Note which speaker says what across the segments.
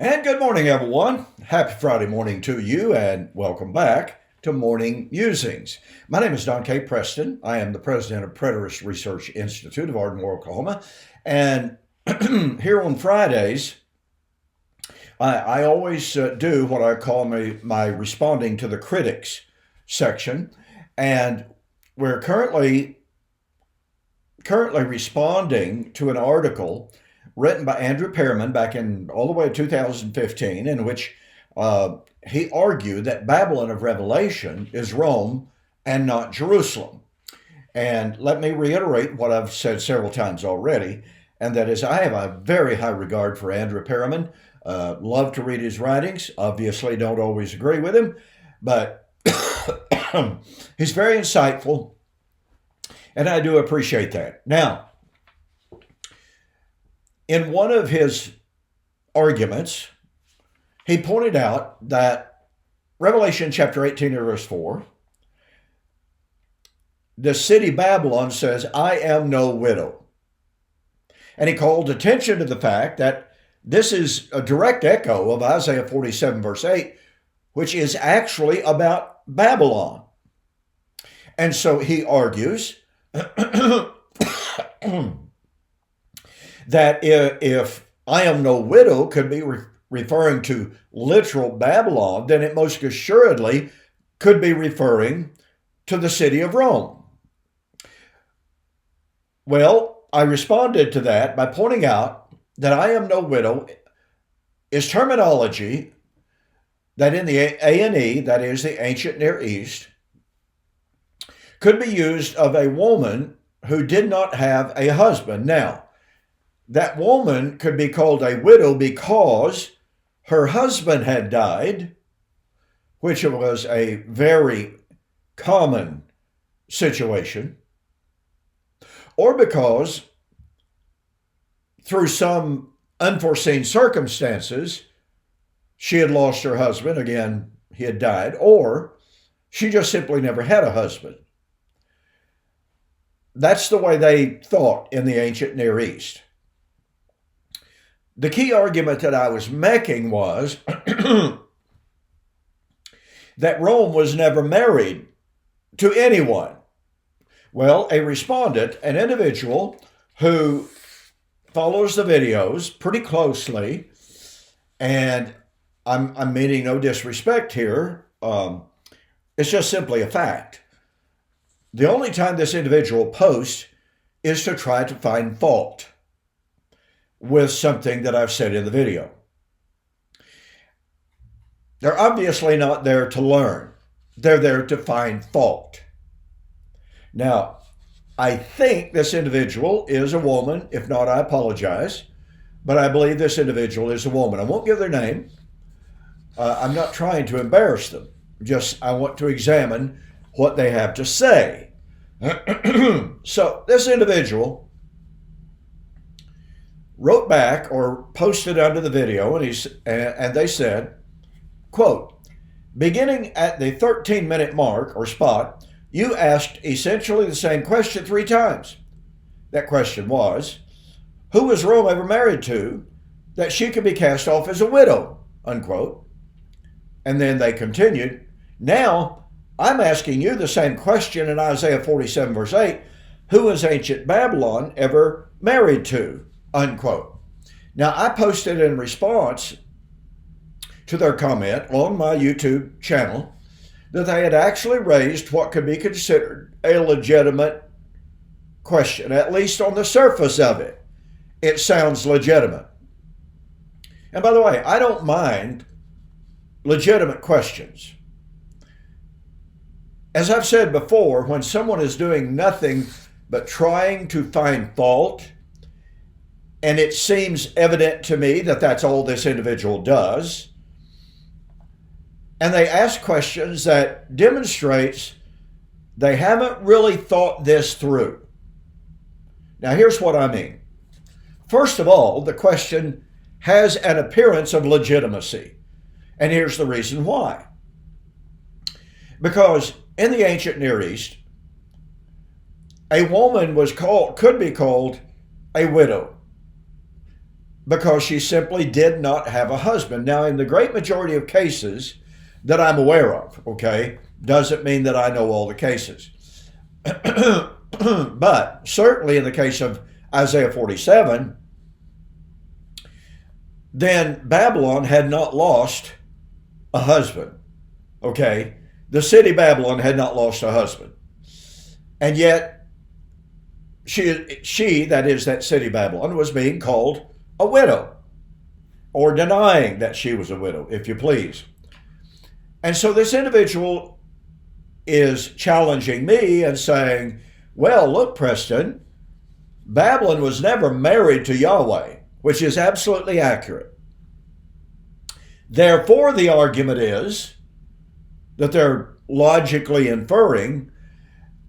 Speaker 1: And good morning, everyone. Happy Friday morning to you, and welcome back to Morning Musings. My name is Don K. Preston. I am the president of Preterist Research Institute of Ardmore, Oklahoma. And here on Fridays, I always do what I call my responding to the critics section. And we're currently responding to an article written by Andrew Perriman back in all the way to 2015, in which he argued that Babylon of Revelation is Rome and not Jerusalem. And let me reiterate what I've said several times already, and that is I have a very high regard for Andrew Perriman. Love to read his writings. Obviously, don't always agree with him, but he's very insightful, and I do appreciate that. Now, in one of his arguments, he pointed out that Revelation chapter 18 verse 4, the city Babylon says, "I am no widow." And he called attention to the fact that this is a direct echo of Isaiah 47 verse 8, which is actually about Babylon. And so he argues that if "I am no widow" could be referring to literal Babylon, then it most assuredly could be referring to the city of Rome. Well, I responded to that by pointing out that "I am no widow" is terminology that in the A&E, that is the ancient Near East, could be used of a woman who did not have a husband. Now, that woman could be called a widow because her husband had died, which was a very common situation, or because through some unforeseen circumstances, she had lost her husband. Again, he had died, or she just simply never had a husband. That's the way they thought in the ancient Near East. The key argument that I was making was that Rome was never married to anyone. Well, a respondent, an individual who follows the videos pretty closely, and I'm meaning no disrespect here, it's just simply a fact. The only time this individual posts is to try to find fault with something that I've said in the video. They're obviously not there to learn. They're there to find fault. Now, I think this individual is a woman. If not, I apologize. But I believe this individual is a woman. I won't give their name. I'm not trying to embarrass them. Just I want to examine what they have to say. So this individual wrote back or posted under the video, and they said, quote, "Beginning at the 13-minute mark or spot, you asked essentially the same question 3 times. That question was, who was Rome ever married to that she could be cast off as a widow?" Unquote. And then they continued, "Now I'm asking you the same question in Isaiah 47 verse 8, who was ancient Babylon ever married to?" Unquote. Now, I posted in response to their comment on my YouTube channel that they had actually raised what could be considered a legitimate question, at least on the surface of it. It sounds legitimate. And by the way, I don't mind legitimate questions. As I've said before, when someone is doing nothing but trying to find fault, and it seems evident to me that that's all this individual does, and they ask questions that demonstrates they haven't really thought this through. Now, here's what I mean. First of all, the question has an appearance of legitimacy. And here's the reason why. Because in the ancient Near East, a woman could be called a widow. because she simply did not have a husband. Now, in the great majority of cases that I'm aware of, okay, doesn't mean that I know all the cases. But certainly in the case of Isaiah 47, then Babylon had not lost a husband, okay? The city Babylon had not lost a husband. And yet, she, that is that city Babylon, was being called a widow, or denying that she was a widow, if you please. And so this individual is challenging me and saying, well, look, Preston, Babylon was never married to Yahweh, which is absolutely accurate. Therefore, the argument is that they're logically inferring,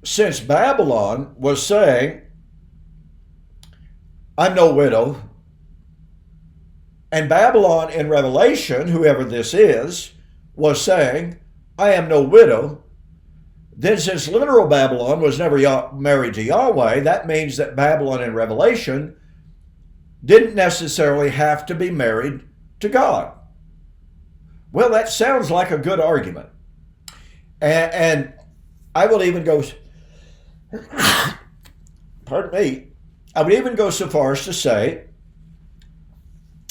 Speaker 1: since Babylon was saying, I'm no widow, and Babylon in Revelation, whoever this is, was saying, I am no widow, then since literal Babylon was never married to Yahweh, that means that Babylon in Revelation didn't necessarily have to be married to God. Well, that sounds like a good argument. And I will even go, pardon me, I would even go so far as to say,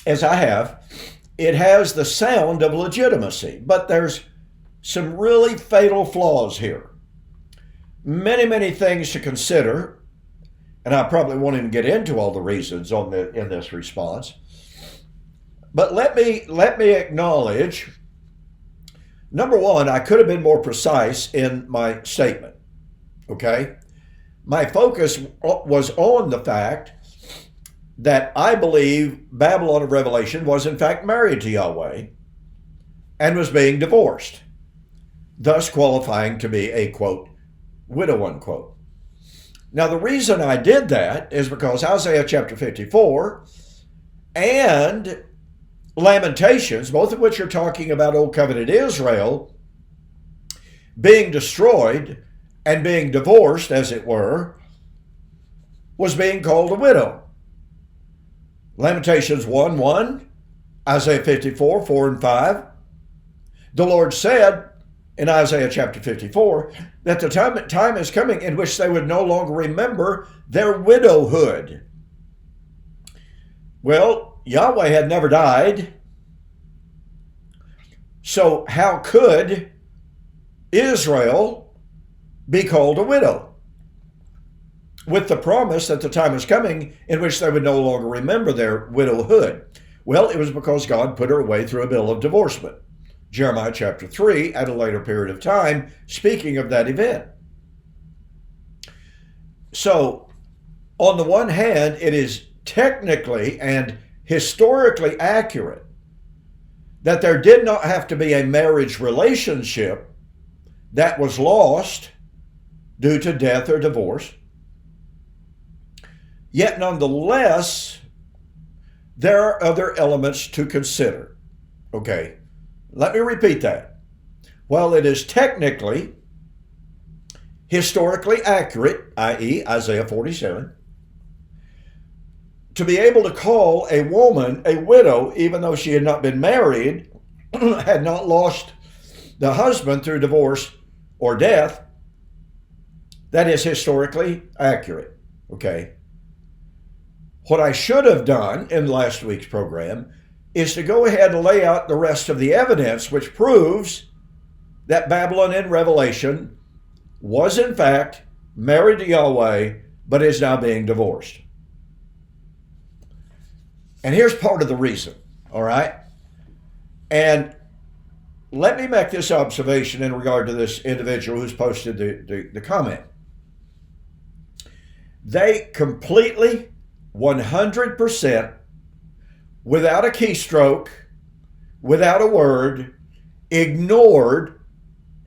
Speaker 1: as I have, it has the sound of legitimacy, but there's some really fatal flaws here. Many, many things to consider, and I probably won't even get into all the reasons in this response. But let me acknowledge, number one, I could have been more precise in my statement, okay? My focus was on the fact that I believe Babylon of Revelation was in fact married to Yahweh and was being divorced, thus qualifying to be a, quote, widow, unquote. Now, the reason I did that is because Isaiah chapter 54 and Lamentations, both of which are talking about Old Covenant Israel being destroyed and being divorced, as it were, was being called a widow. Lamentations 1:1, Isaiah 54, 4 and 5. The Lord said in Isaiah chapter 54 that the time is coming in which they would no longer remember their widowhood. Well, Yahweh had never died, so how could Israel be called a widow? With the promise that the time is coming in which they would no longer remember their widowhood. Well, it was because God put her away through a bill of divorcement. Jeremiah chapter 3, at a later period of time, speaking of that event. So, on the one hand, it is technically and historically accurate that there did not have to be a marriage relationship that was lost due to death or divorce. Yet nonetheless, there are other elements to consider. Okay, let me repeat that. While it is technically, historically accurate, i.e. Isaiah 47, to be able to call a woman a widow, even though she had not been married, had not lost the husband through divorce or death, that is historically accurate, okay? What I should have done in last week's program is to go ahead and lay out the rest of the evidence which proves that Babylon in Revelation was in fact married to Yahweh, but is now being divorced. And here's part of the reason, all right? And let me make this observation in regard to this individual who's posted the comment. They completely, 100%, without a keystroke, without a word, ignored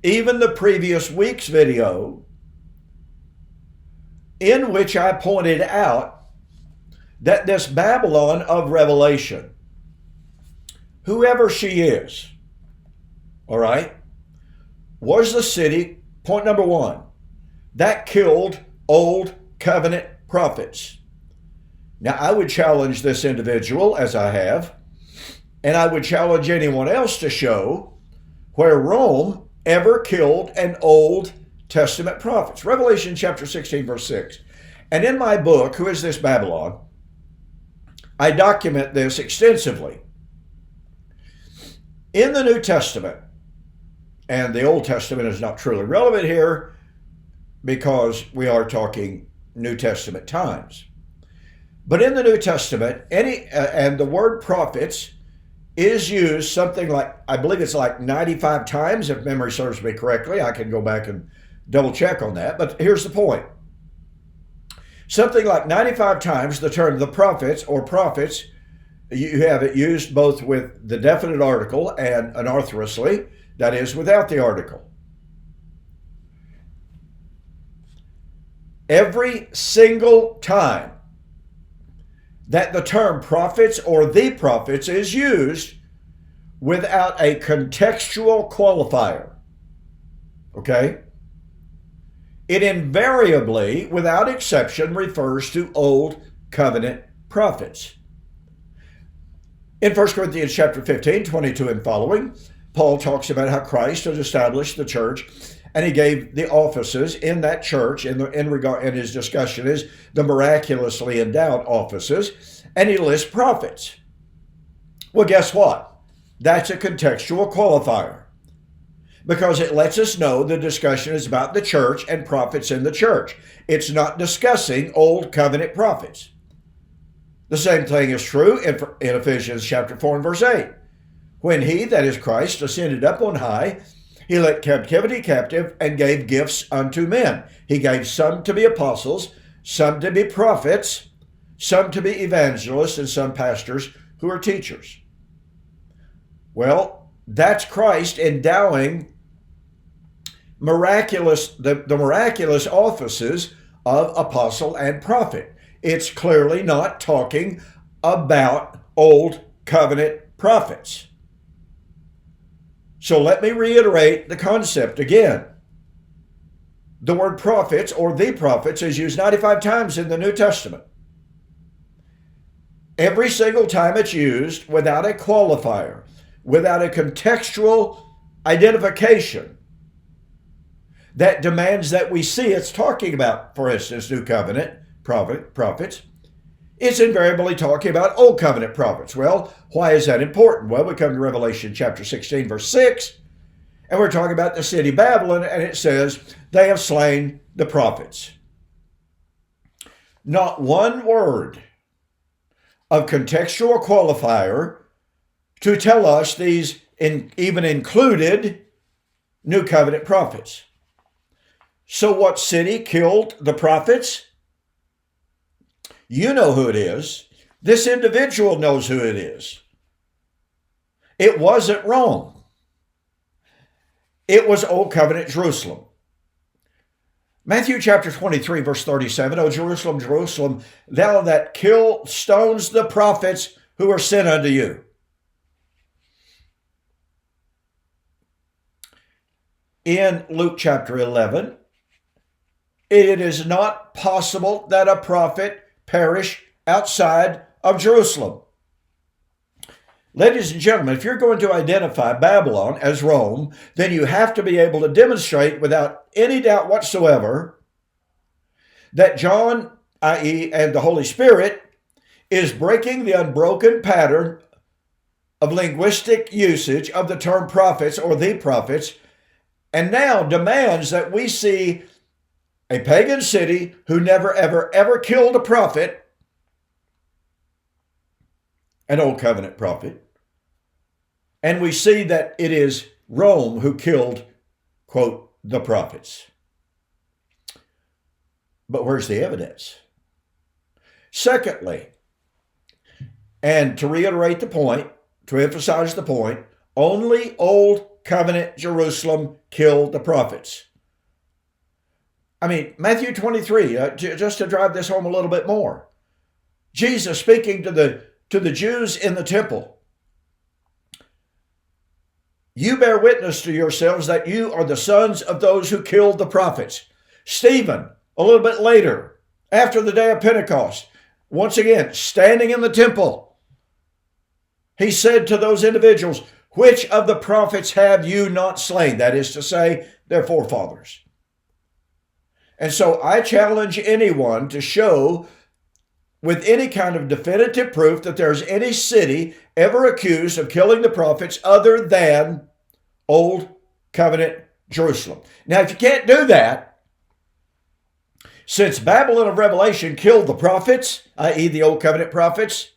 Speaker 1: even the previous week's video in which I pointed out that this Babylon of Revelation, whoever she is, all right, was the city, point number one, that killed Old Covenant prophets. Now, I would challenge this individual, as I have, and I would challenge anyone else to show where Rome ever killed an Old Testament prophet. Revelation chapter 16, verse 6. And in my book, Who is This Babylon?, I document this extensively. In the New Testament, and the Old Testament is not truly relevant here because we are talking New Testament times. But in the New Testament, and the word prophets is used something like, I believe it's like 95 times, if memory serves me correctly. I can go back and double check on that. But here's the point. Something like 95 times the term the prophets or prophets, you have it used both with the definite article and anarthrously, that is, without the article. Every single time that the term prophets or the prophets is used without a contextual qualifier, okay, it invariably, without exception, refers to Old Covenant prophets. In 1 Corinthians chapter 15, 22 and following, Paul talks about how Christ has established the church, and he gave the offices in that church, and his discussion is the miraculously endowed offices, and he lists prophets. Well, guess what? That's a contextual qualifier, because it lets us know the discussion is about the church and prophets in the church. It's not discussing Old Covenant prophets. The same thing is true in Ephesians chapter 4 and verse 8. When he, that is Christ, ascended up on high, he led captivity captive and gave gifts unto men. He gave some to be apostles, some to be prophets, some to be evangelists, and some pastors who are teachers. Well, that's Christ endowing the miraculous offices of apostle and prophet. It's clearly not talking about Old Covenant prophets. So let me reiterate the concept again. The word prophets or the prophets is used 95 times in the New Testament. Every single time it's used without a qualifier, without a contextual identification that demands that we see it's talking about, for instance, New Covenant prophets. It's invariably talking about Old Covenant prophets. Well, why is that important? Well, we come to Revelation chapter 16, verse 6, and we're talking about the city Babylon, and it says, they have slain the prophets. Not one word of contextual qualifier to tell us these even included New Covenant prophets. So what city killed the prophets? You know who it is. This individual knows who it is. It wasn't Rome. It was Old Covenant Jerusalem. Matthew chapter 23, verse 37, O Jerusalem, Jerusalem, thou that stones the prophets who are sent unto you. In Luke chapter 11, it is not possible that a prophet perish outside of Jerusalem. Ladies and gentlemen, if you're going to identify Babylon as Rome, then you have to be able to demonstrate without any doubt whatsoever that John, i.e., and the Holy Spirit, is breaking the unbroken pattern of linguistic usage of the term prophets or the prophets, and now demands that we see a pagan city who never, ever, ever killed a prophet, an Old Covenant prophet, and we see that it is Rome who killed, quote, the prophets. But where's the evidence? Secondly, and to reiterate the point, to emphasize the point, only Old Covenant Jerusalem killed the prophets. I mean, Matthew 23, just to drive this home a little bit more. Jesus speaking to the Jews in the temple. You bear witness to yourselves that you are the sons of those who killed the prophets. Stephen, a little bit later, after the day of Pentecost, once again, standing in the temple, he said to those individuals, which of the prophets have you not slain? That is to say, their forefathers. And so I challenge anyone to show with any kind of definitive proof that there's any city ever accused of killing the prophets other than Old Covenant Jerusalem. Now, if you can't do that, since Babylon of Revelation killed the prophets, i.e. the Old Covenant prophets,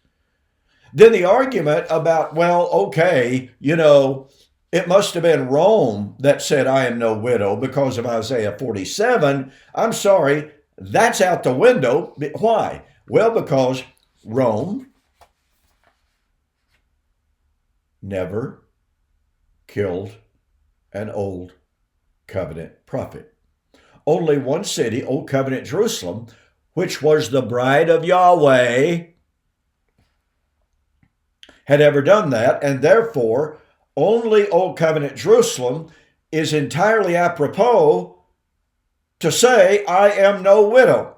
Speaker 1: then the argument about, well, okay, it must have been Rome that said, I am no widow because of Isaiah 47. I'm sorry, that's out the window. Why? Well, because Rome never killed an Old Covenant prophet. Only one city, Old Covenant Jerusalem, which was the bride of Yahweh, had ever done that, and therefore only Old Covenant Jerusalem is entirely apropos to say, I am no widow.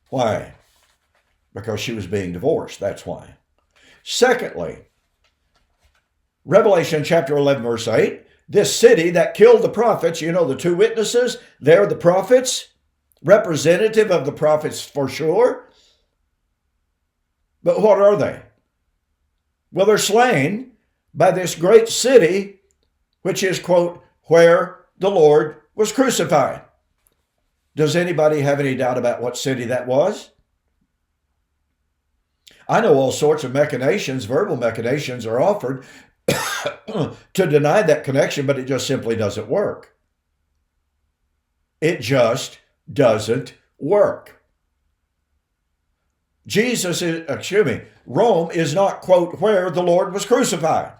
Speaker 1: Why? Because she was being divorced, that's why. Secondly, Revelation chapter 11, verse 8, this city that killed the prophets, the two witnesses, they're the prophets, representative of the prophets for sure. But what are they? Well, they're slain by this great city, which is, quote, where the Lord was crucified. Does anybody have any doubt about what city that was? I know all sorts of machinations, verbal machinations are offered to deny that connection, but it just simply doesn't work. It just doesn't work. Rome is not, quote, where the Lord was crucified.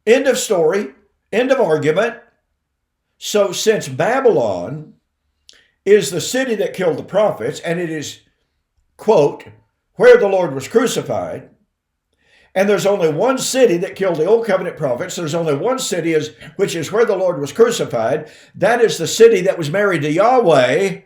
Speaker 1: End of story, end of argument. So since Babylon is the city that killed the prophets, and it is, quote, where the Lord was crucified, and there's only one city that killed the Old Covenant prophets, there's only one city which is where the Lord was crucified, that is the city that was married to Yahweh,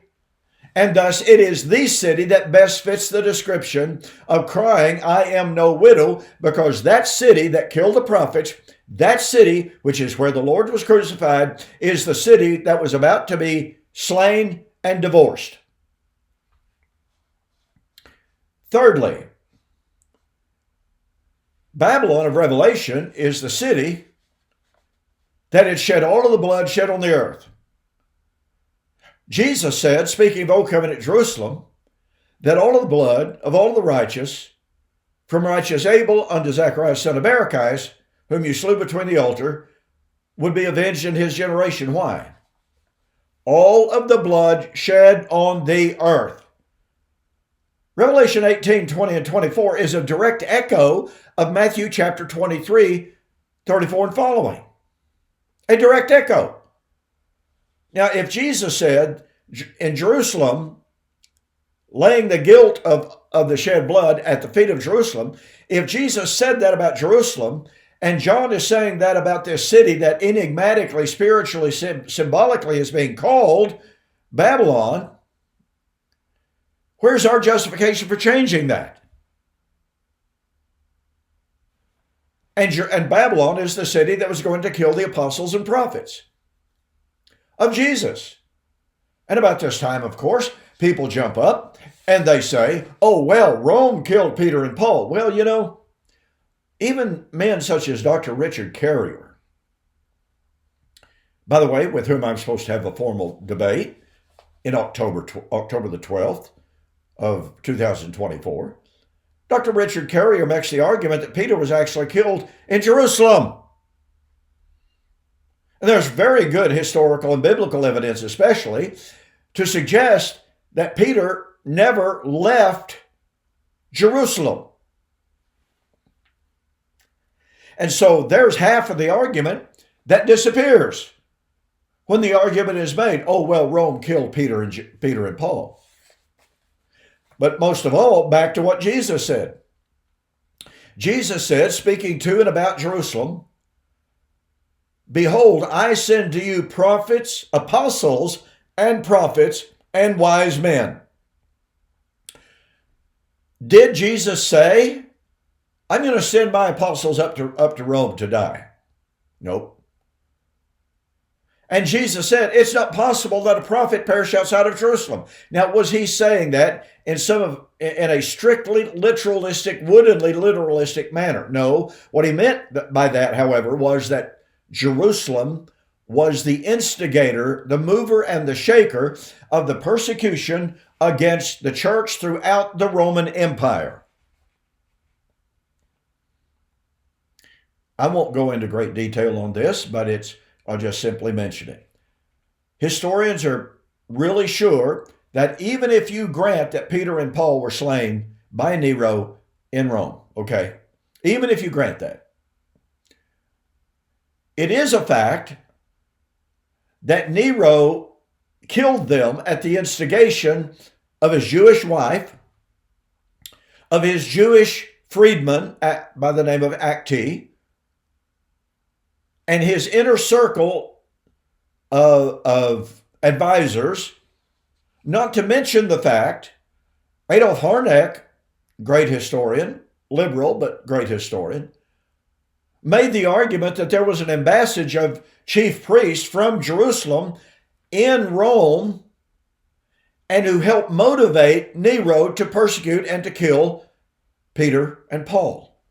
Speaker 1: and thus it is the city that best fits the description of crying, I am no widow, because that city that killed the prophets, that city, which is where the Lord was crucified, is the city that was about to be slain and divorced. Thirdly, Babylon of Revelation is the city that had shed all of the blood shed on the earth. Jesus said, speaking of Old Covenant Jerusalem, that all of the blood of all of the righteous, from righteous Abel unto Zacharias son of Barachias, whom you slew between the altar, would be avenged in his generation. Why? All of the blood shed on the earth. Revelation 18, 20 and 24 is a direct echo of Matthew chapter 23, 34 and following. A direct echo. Now, if Jesus said in Jerusalem, laying the guilt of the shed blood at the feet of Jerusalem, if Jesus said that about Jerusalem, and John is saying that about this city that enigmatically, spiritually, symbolically is being called Babylon, where's our justification for changing that? And Babylon is the city that was going to kill the apostles and prophets of Jesus. And about this time, of course, people jump up and they say, oh, well, Rome killed Peter and Paul. Well, even men such as Dr. Richard Carrier, by the way, with whom I'm supposed to have a formal debate in October the 12th of 2024, Dr. Richard Carrier makes the argument that Peter was actually killed in Jerusalem. And there's very good historical and biblical evidence, especially, to suggest that Peter never left Jerusalem. And so there's half of the argument that disappears when the argument is made, oh, well, Rome killed Peter and Paul. But most of all, back to what Jesus said. Jesus said, speaking to and about Jerusalem, behold, I send to you prophets, apostles, and prophets, and wise men. Did Jesus say, I'm going to send my apostles up to Rome to die? Nope. And Jesus said, it's not possible that a prophet perish outside of Jerusalem. Now, was he saying that in a strictly literalistic, woodenly literalistic manner? No. What he meant by that, however, was that Jerusalem was the instigator, the mover, and the shaker of the persecution against the church throughout the Roman Empire. I won't go into great detail on this, but I'll just simply mention it. Historians are really sure that even if you grant that Peter and Paul were slain by Nero in Rome, okay, even if you grant that, it is a fact that Nero killed them at the instigation of his Jewish wife, of his Jewish freedman by the name of Acti, and his inner circle of advisors, not to mention the fact Adolf Harnack, great historian, liberal but great historian, made the argument that there was an embassage of chief priests from Jerusalem in Rome and who helped motivate Nero to persecute and to kill Peter and Paul.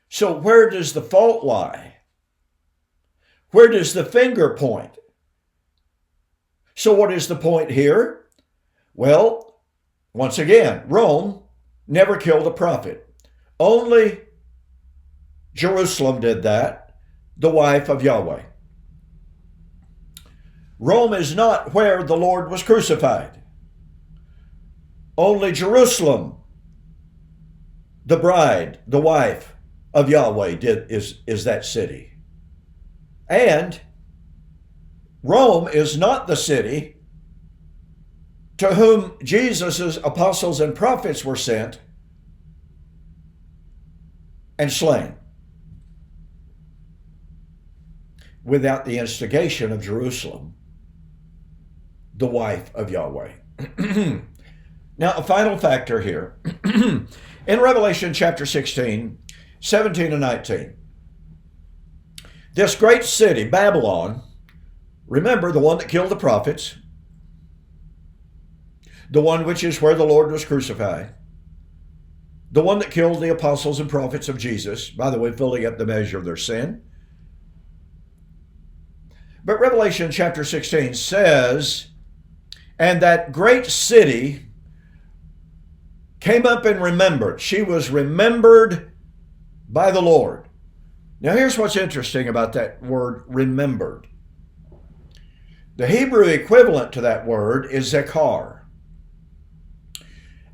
Speaker 1: So where does the fault lie? Where does the finger point? So what is the point here? Well, once again, Rome never killed a prophet. Only Jerusalem did that, the wife of Yahweh. Rome is not where the Lord was crucified. Only Jerusalem, the bride, the wife of Yahweh, is that city. And Rome is not the city to whom Jesus' apostles and prophets were sent and slain without the instigation of Jerusalem, the wife of Yahweh. Now, a final factor here. In Revelation chapter 16, 17 and 19, this great city, Babylon, remember the one that killed the prophets, the one which is where the Lord was crucified, the one that killed the apostles and prophets of Jesus, by the way, filling up the measure of their sin. But Revelation chapter 16 says, and that great city came up and remembered. She was remembered by the Lord. Now here's what's interesting about that word remembered. The Hebrew equivalent to that word is zakar.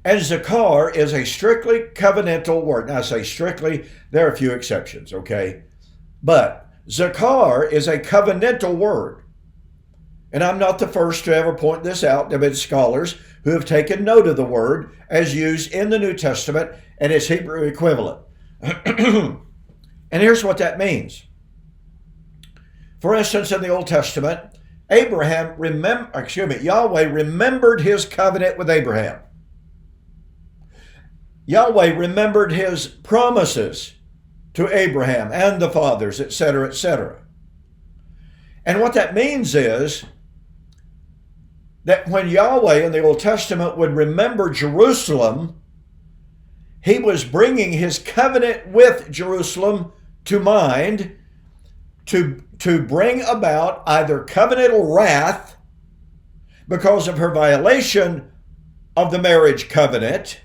Speaker 1: And zakar is a strictly covenantal word. Now I say strictly, there are a few exceptions, okay? But zakar is a covenantal word. And I'm not the first to ever point this out. There have been scholars who have taken note of the word as used in the New Testament and its Hebrew equivalent. And here's what that means. For instance, in the Old Testament, Yahweh remembered his covenant with Abraham. Yahweh remembered his promises to Abraham and the fathers, etc., etc. And what that means is that when Yahweh in the Old Testament would remember Jerusalem, he was bringing his covenant with Jerusalem to mind to bring about either covenantal wrath because of her violation of the marriage covenant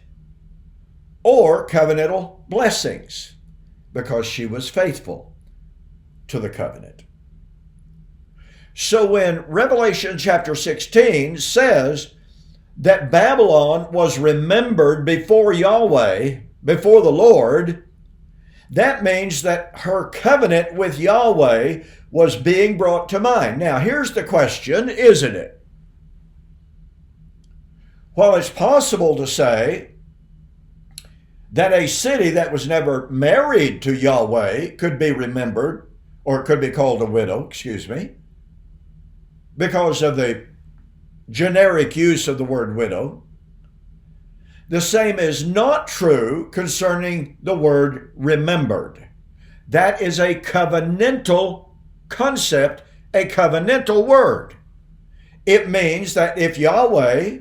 Speaker 1: or covenantal blessings because she was faithful to the covenant. So when Revelation chapter 16 says that Babylon was remembered before Yahweh, before the Lord, that means that her covenant with Yahweh was being brought to mind. Now, here's the question, isn't it? While it's possible to say that a city that was never married to Yahweh could be remembered, or could be called a widow, because of the generic use of the word widow, The same is not true concerning the word remembered. That is a covenantal concept, a covenantal word. It means that if Yahweh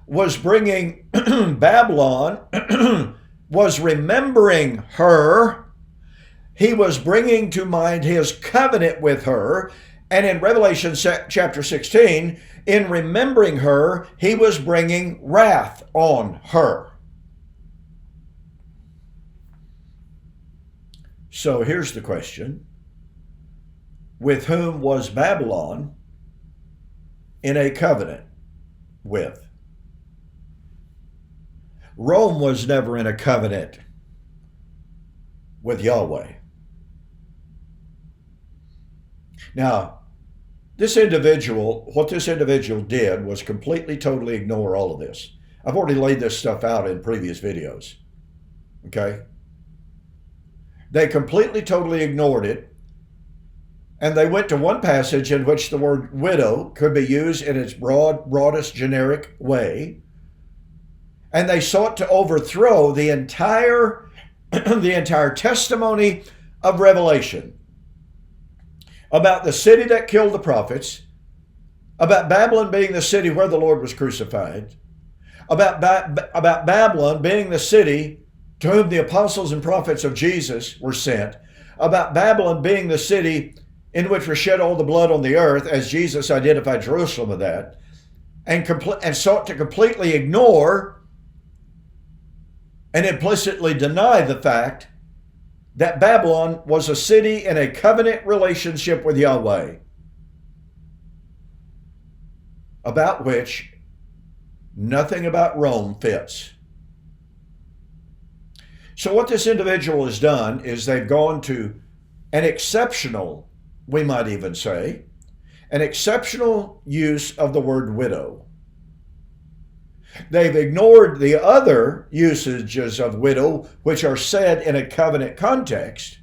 Speaker 1: was bringing Babylon, was remembering her, he was bringing to mind his covenant with her. And in Revelation chapter 16, in remembering her, he was bringing wrath on her. So here's the question. With whom was Babylon in a covenant with? Rome was never in a covenant with Yahweh. Now, what this individual did was completely, totally ignore all of this. I've already laid this stuff out in previous videos. Okay? They completely, totally ignored it. And they went to one passage in which the word widow could be used in its broadest generic way. And they sought to overthrow the entire testimony of Revelation about the city that killed the prophets, about Babylon being the city where the Lord was crucified, about Babylon being the city to whom the apostles and prophets of Jesus were sent, about Babylon being the city in which was shed all the blood on the earth, as Jesus identified Jerusalem with that, and sought to completely ignore and implicitly deny the fact that Babylon was a city in a covenant relationship with Yahweh, about which nothing about Rome fits. So what this individual has done is they've gone to an exceptional, we might even say, an exceptional use of the word widow. They've ignored the other usages of widow, which are said in a covenant context,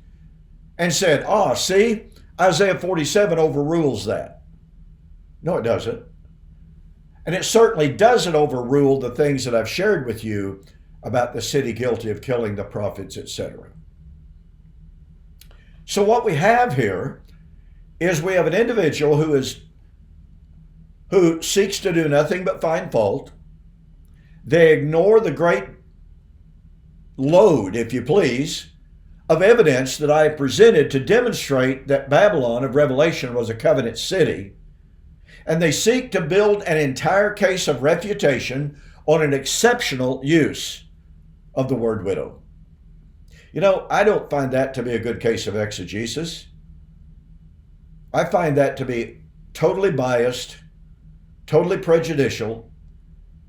Speaker 1: and said, see, Isaiah 47 overrules that. No, it doesn't. And it certainly doesn't overrule the things that I've shared with you about the city guilty of killing the prophets, etc. So what we have here is we have an individual who seeks to do nothing but find fault. They ignore the great load, if you please, of evidence that I have presented to demonstrate that Babylon of Revelation was a covenant city. And they seek to build an entire case of refutation on an exceptional use of the word widow. You know, I don't find that to be a good case of exegesis. I find that to be totally biased, totally prejudicial,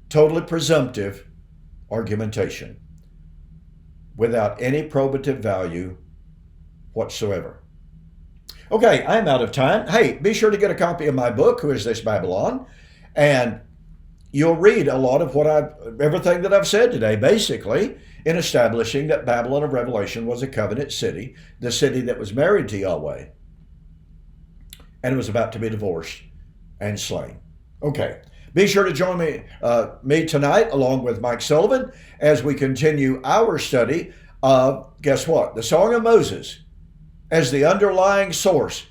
Speaker 1: totally presumptive argumentation without any probative value whatsoever. Okay, I'm out of time. Hey, be sure to get a copy of my book, Who Is This Babylon? And you'll read a lot of everything that I've said today, basically, in establishing that Babylon of Revelation was a covenant city, the city that was married to Yahweh, and was about to be divorced and slain. Okay. Be sure to join me tonight, along with Mike Sullivan, as we continue our study of, guess what? The Song of Moses as the underlying source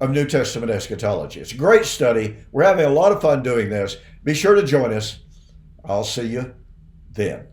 Speaker 1: of New Testament eschatology. It's a great study. We're having a lot of fun doing this. Be sure to join us. I'll see you then.